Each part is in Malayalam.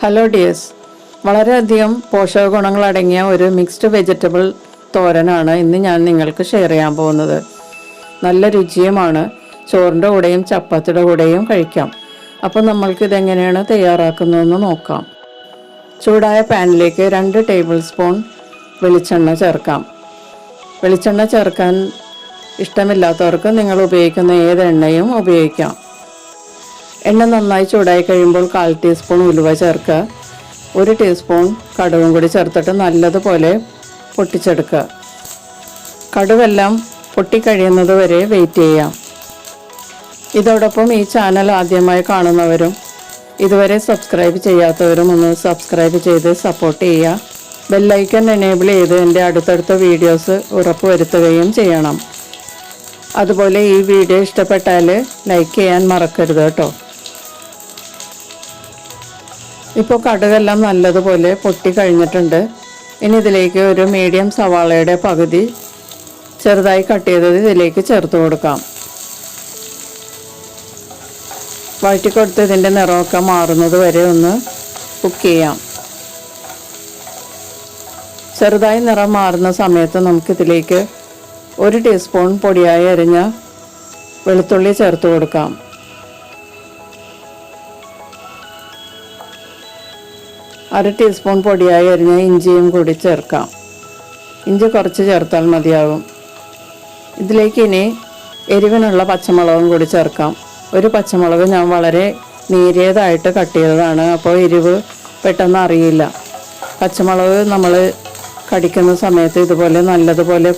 ഹലോ ഡിയേഴ്സ്, വളരെയധികം പോഷക ഗുണങ്ങൾ അടങ്ങിയ ഒരു മിക്സ്ഡ് വെജിറ്റബിൾ തോരനാണ് ഇന്ന് ഞാൻ നിങ്ങൾക്ക് ഷെയർ ചെയ്യാൻ പോകുന്നത്. നല്ല രുചിയുമാണ്. ചോറിൻ്റെ കൂടെയും ചപ്പാത്തിയുടെ കൂടെയും കഴിക്കാം. അപ്പോൾ നമ്മൾക്ക് ഇതെങ്ങനെയാണ് തയ്യാറാക്കുന്നതെന്ന് നോക്കാം. ചൂടായ പാനിലേക്ക് 2 ടേബിൾ സ്പൂൺ വെളിച്ചെണ്ണ ചേർക്കാം. വെളിച്ചെണ്ണ ചേർക്കാൻ ഇഷ്ടമില്ലാത്തവർക്ക് നിങ്ങൾ ഉപയോഗിക്കുന്ന ഏത് എണ്ണയും ഉപയോഗിക്കാം. എണ്ണ നന്നായി ചൂടായി കഴിയുമ്പോൾ 1/4 ടീസ്പൂൺ ഉലുവ ചേർക്കുക. 1 ടീസ്പൂൺ കടുകും കൂടി ചേർത്തിട്ട് നല്ലതുപോലെ പൊട്ടിച്ചെടുക്കുക. കടുവെല്ലാം പൊട്ടിക്കഴിയുന്നത് വരെ വെയിറ്റ് ചെയ്യാം. ഇതോടൊപ്പം ഈ ചാനൽ ആദ്യമായി കാണുന്നവരും ഇതുവരെ സബ്സ്ക്രൈബ് ചെയ്യാത്തവരും ഒന്ന് സബ്സ്ക്രൈബ് ചെയ്ത് സപ്പോർട്ട് ചെയ്യുക. ബെല്ലൈക്കൺ എനേബിൾ ചെയ്ത് എൻ്റെ അടുത്തടുത്ത വീഡിയോസ് ഉറപ്പുവരുത്തുകയും ചെയ്യണം. അതുപോലെ ഈ വീഡിയോ ഇഷ്ടപ്പെട്ടാൽ ലൈക്ക് ചെയ്യാൻ മറക്കരുത് കേട്ടോ. ഇപ്പോൾ കടുകെല്ലാം നല്ലതുപോലെ പൊട്ടി കഴിഞ്ഞിട്ടുണ്ട്. ഇനി ഇതിലേക്ക് ഒരു മീഡിയം സവാളയുടെ പകുതി ചെറുതായി കട്ട് ചെയ്തത് ഇതിലേക്ക് ചേർത്ത് കൊടുക്കാം. വഴറ്റിക്കൊടുത്ത് ഇതിൻ്റെ നിറമൊക്കെ മാറുന്നത് വരെ ഒന്ന് കുക്ക് ചെയ്യാം. ചെറുതായി നിറം മാറുന്ന സമയത്ത് നമുക്കിതിലേക്ക് 1 ടീസ്പൂൺ പൊടിയായി അരിഞ്ഞ വെളുത്തുള്ളി ചേർത്ത് കൊടുക്കാം. 1/2 ടീസ്പൂൺ പൊടിയായി അരിഞ്ഞ ഇഞ്ചിയും കൂടി ചേർക്കാം. ഇഞ്ചി കുറച്ച് ചേർത്താൽ മതിയാകും. ഇതിലേക്ക് ഇനി എരിവിനുള്ള പച്ചമുളകും കൂടി ചേർക്കാം. ഒരു പച്ചമുളക് ഞാൻ വളരെ നേരിയതായിട്ട് കട്ട് ചെയ്തതാണ്, അപ്പോൾ എരിവ് പെട്ടെന്ന് അറിയില്ല. പച്ചമുളക് നമ്മൾ കടിക്കുന്ന സമയത്ത് ഇതുപോലെ നല്ലതുപോലെ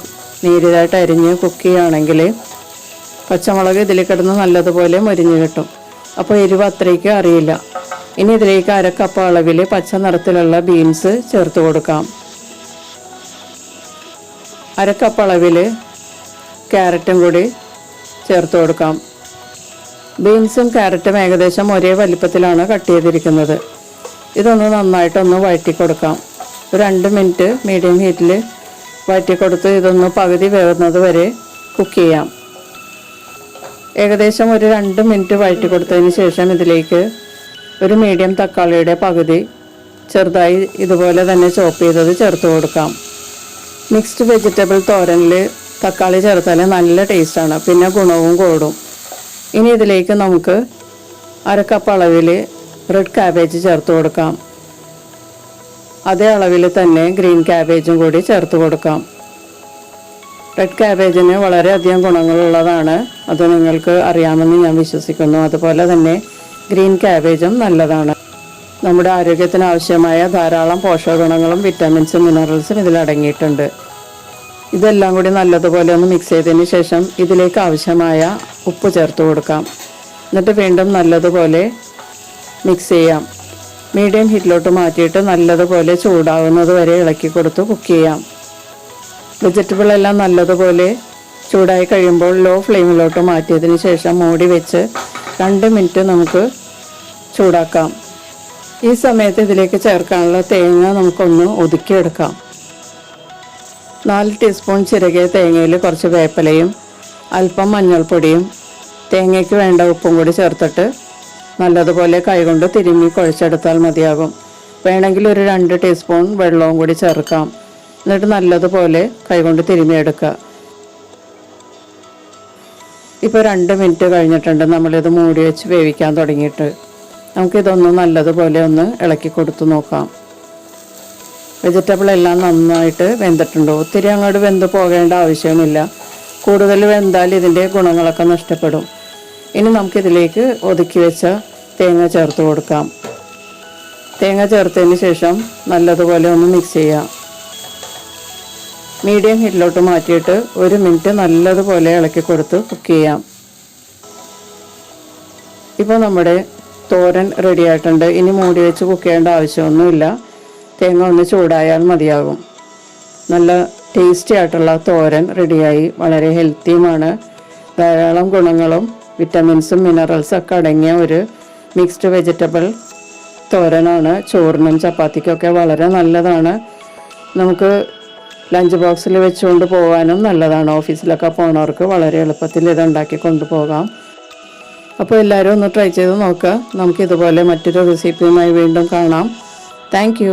നേരിയതായിട്ട് അരിഞ്ഞ് കുക്ക് ചെയ്യുകയാണെങ്കിൽ പച്ചമുളക് ഇതിൽ കിടന്ന് നല്ലതുപോലെ മൊരിഞ്ഞ് കിട്ടും. അപ്പോൾ എരിവ് അത്രയ്ക്ക് അറിയില്ല. ഇനി ഇതിലേക്ക് 1/2 കപ്പ് അളവിൽ പച്ച നിറത്തിലുള്ള ബീൻസ് ചേർത്ത് കൊടുക്കാം. 1/2 കപ്പ് അളവിൽ ക്യാരറ്റും കൂടി ചേർത്ത് കൊടുക്കാം. ബീൻസും ക്യാരറ്റും ഏകദേശം ഒരേ വലിപ്പത്തിലാണ് കട്ട് ചെയ്തിരിക്കുന്നത്. ഇതൊന്ന് നന്നായിട്ടൊന്ന് വഴറ്റി കൊടുക്കാം. ഒരു 2 മിനിറ്റ് മീഡിയം ഹീറ്റിൽ വഴറ്റി കൊടുത്ത് ഇതൊന്ന് പകുതി വേവുന്നത് വരെ കുക്ക് ചെയ്യാം. ഏകദേശം ഒരു 2 മിനിറ്റ് വഴറ്റി കൊടുത്തതിന് ശേഷം ഇതിലേക്ക് ഒരു മീഡിയം തക്കാളിയുടെ പകുതി ചെറുതായി ഇതുപോലെ തന്നെ ചോപ്പ് ചെയ്തത് ചേർത്ത് കൊടുക്കാം. മിക്സ്ഡ് വെജിറ്റബിൾ തോരനിൽ തക്കാളി ചേർത്താൽ നല്ല ടേസ്റ്റാണ്, പിന്നെ ഗുണവും കൂടും. ഇനി ഇതിലേക്ക് നമുക്ക് 1/2 കപ്പ് അളവിൽ റെഡ് കാബേജ് ചേർത്ത് കൊടുക്കാം. അതേ അളവിൽ തന്നെ ഗ്രീൻ കാബേജും കൂടി ചേർത്ത് കൊടുക്കാം. റെഡ് കാബേജിന് വളരെയധികം ഗുണങ്ങളുള്ളതാണ്, അത് നിങ്ങൾക്ക് അറിയാമെന്ന് ഞാൻ വിശ്വസിക്കുന്നു. അതുപോലെ തന്നെ ഗ്രീൻ കാബേജും നല്ലതാണ്. നമ്മുടെ ആരോഗ്യത്തിന് ആവശ്യമായ ധാരാളം പോഷക ഗുണങ്ങളും വിറ്റാമിൻസും മിനറൽസും ഇതിലടങ്ങിയിട്ടുണ്ട്. ഇതെല്ലാം കൂടി നല്ലതുപോലെ ഒന്ന് മിക്സ് ചെയ്തതിന് ശേഷം ഇതിലേക്ക് ആവശ്യമായ ഉപ്പ് ചേർത്ത് കൊടുക്കാം. എന്നിട്ട് വീണ്ടും നല്ലതുപോലെ മിക്സ് ചെയ്യാം. മീഡിയം ഹീറ്റിലോട്ട് മാറ്റിയിട്ട് നല്ലതുപോലെ ചൂടാവുന്നത് വരെ ഇളക്കി കൊടുത്ത് കുക്ക് ചെയ്യാം. വെജിറ്റബിൾ എല്ലാം നല്ലതുപോലെ ചൂടായി കഴിയുമ്പോൾ ലോ ഫ്ലെയിമിലോട്ട് മാറ്റിയതിന് ശേഷം മൂടി വെച്ച് 2 മിനിറ്റ് നമുക്ക് ചൂടാക്കാം. ഈ സമയത്ത് ഇതിലേക്ക് ചേർക്കാനുള്ള തേങ്ങ നമുക്കൊന്ന് ഒതുക്കിയെടുക്കാം. 4 ടീസ്പൂൺ ചിരകിയ തേങ്ങയിൽ കുറച്ച് വേപ്പിലയും അല്പം മഞ്ഞൾപ്പൊടിയും തേങ്ങയ്ക്ക് വേണ്ട ഉപ്പും കൂടി ചേർത്തിട്ട് നല്ലതുപോലെ കൈകൊണ്ട് തിരുമ്മി കുഴച്ചെടുത്താൽ മതിയാകും. വേണമെങ്കിൽ ഒരു 2 ടീസ്പൂൺ വെള്ളവും കൂടി ചേർക്കാം. എന്നിട്ട് നല്ലതുപോലെ കൈകൊണ്ട് തിരുമ്മിയെടുക്കുക. ഇപ്പോൾ 2 മിനിറ്റ് കഴിഞ്ഞിട്ടുണ്ട്. നമ്മളിത് മൂടി വെച്ച് വേവിക്കാൻ തുടങ്ങിയിട്ട് നമുക്കിതൊന്ന് നല്ലതുപോലെ ഒന്ന് ഇളക്കി കൊടുത്തു നോക്കാം. വെജിറ്റബിൾ എല്ലാം നന്നായിട്ട് വെന്തിട്ടുണ്ട്. ഒത്തിരി അങ്ങോട്ട് വെന്ത് പോകേണ്ട ആവശ്യമില്ല. കൂടുതൽ വെന്താൽ ഇതിൻ്റെ ഗുണങ്ങളൊക്കെ നഷ്ടപ്പെടും. ഇനി നമുക്കിതിലേക്ക് ഒതുക്കി വെച്ച തേങ്ങ ചേർത്ത് കൊടുക്കാം. തേങ്ങ ചേർത്തതിന് ശേഷം നല്ലതുപോലെ ഒന്ന് മിക്സ് ചെയ്യാം. മീഡിയം ഹീറ്റിലോട്ട് മാറ്റിയിട്ട് 1 മിനിറ്റ് നല്ലതുപോലെ ഇളക്കി കൊടുത്ത് കുക്ക് ചെയ്യാം. ഇപ്പോൾ നമ്മുടെ തോരൻ റെഡി ആയിട്ടുണ്ട്. ഇനി മൂടി വെച്ച് കുക്ക് ചെയ്യേണ്ട ആവശ്യമൊന്നുമില്ല. തേങ്ങ ഒന്ന് ചൂടായാൽ മതിയാകും. നല്ല ടേസ്റ്റി ആയിട്ടുള്ള തോരൻ റെഡിയായി. വളരെ ഹെൽത്തിയുമാണ്. ധാരാളം ഗുണങ്ങളും വിറ്റമിൻസും മിനറൽസും ഒക്കെ അടങ്ങിയ ഒരു മിക്സ്ഡ് വെജിറ്റബിൾ തോരനാണ്. ചോറിനും ചപ്പാത്തിക്കൊക്കെ വളരെ നല്ലതാണ്. നമുക്ക് ലഞ്ച് ബോക്സിൽ വെച്ചുകൊണ്ട് പോകാനും നല്ലതാണ്. ഓഫീസിലൊക്കെ പോണവർക്ക് വളരെ എളുപ്പത്തിൽ ഇത് ഉണ്ടാക്കി കൊണ്ടുപോകാം. അപ്പോൾ എല്ലാവരും ഒന്ന് ട്രൈ ചെയ്ത് നോക്കുക. നമുക്കിതുപോലെ മറ്റൊരു റെസിപ്പിയുമായി വീണ്ടും കാണാം. താങ്ക്